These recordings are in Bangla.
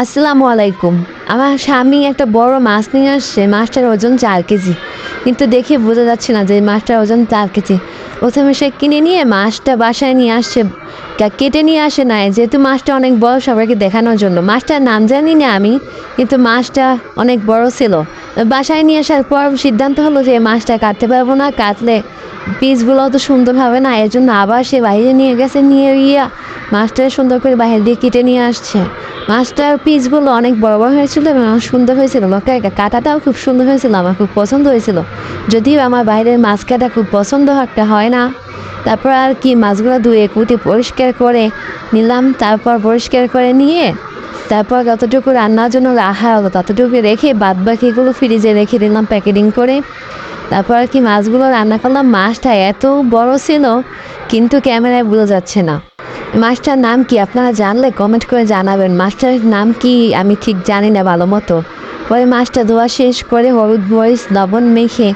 আসসালামু আলাইকুম। আমার স্বামী একটা বড় মাছ নিয়ে আসছে। মাছটার ওজন 4 কেজি, কিন্তু দেখে বোঝা যাচ্ছে না যে মাছটার ওজন 4 কেজি। প্রথমে সে কিনে নিয়ে মাছটা বাসায় নিয়ে আসছে, কেটে নিয়ে আসে নাই, যেহেতু মাছটা অনেক বড় সবাইকে দেখানোর জন্য। মাছটার নাম জানি না আমি, কিন্তু মাছটা অনেক বড় ছিল। বাসায় নিয়ে আসার পর সিদ্ধান্ত হলো যে মাছটা কাটতে পারবো না, কাটলে পিসগুলো তো সুন্দর হবে না, এর জন্য আবার সে বাইরে নিয়ে গেছে, নিয়ে গিয়ে মাছটা সুন্দর করে বাইরে দিয়ে কেটে নিয়ে আসছে। মাছটার পিসগুলো অনেক বড় বড় হয়েছিল এবং অনেক সুন্দর হয়েছিল। কাটাটাও খুব সুন্দর হয়েছিল, আমার খুব পছন্দ হয়েছিল। যদিও আমার বাইরের মাছ কাটা খুব পছন্দ একটা হয় না। তারপর আর কি, মাছগুলো ধুয়ে কুটে পরিষ্কার করে নিলাম। তারপর পরিষ্কার করে নিয়ে তারপর যতটুকু রান্নার জন্য রাখা হলো ততটুকু রেখে বাদ বাকিগুলো ফ্রিজে রেখে দিলাম প্যাকেটিং করে। তারপর আর কি মাছগুলো রান্না করলাম। মাছটা এত বড় ছিল, কিন্তু ক্যামেরায় বোঝা যাচ্ছে না। মাছটার নাম কি আপনারা জানলে কমেন্ট করে জানাবেন। মাছটার নাম কি আমি ঠিক জানি না ভালো মতো। পরে মাছটা ধোয়া শেষ করে হলুদ মরিচ লবণ মেখে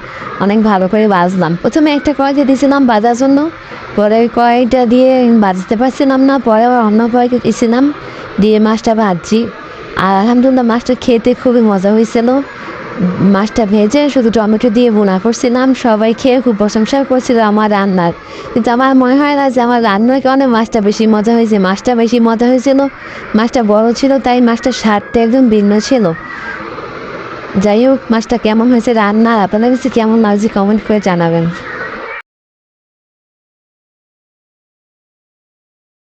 অনেক ভালো করে ভাজলাম। প্রথমে একটা কড়াইতে দিয়েছিলাম ভাজার জন্য, পরে কড়াইটা দিয়ে ভাজতে পারছিলাম না, পরে আবার অন্য কড়াইতে দিয়েছিলাম, দিয়ে মাছটা ভাজছি। আর আলহামদুলিল্লাহ মাছটা খেতে খুবই মজা হয়েছিল। মাছটা ভেজে শুধু টমেটো দিয়ে ভুনা করছিলাম, সবাই খেয়ে খুব প্রশংসা করছিল আমার রান্নার। কিন্তু আমার মনে হয় না যে আমার রান্নার কারণে মাছটা বেশি মজা হয়েছে। মাছটা বেশি মজা হয়েছিল, মাছটা বড় ছিল, তাই মাছটার স্বাদটা একদম ভিন্ন ছিল। যাই হোক, মাছটা কেমন হয়েছে রান্না, আপনাদের কাছে কেমন লাগছে কমেন্ট করে জানাবেন।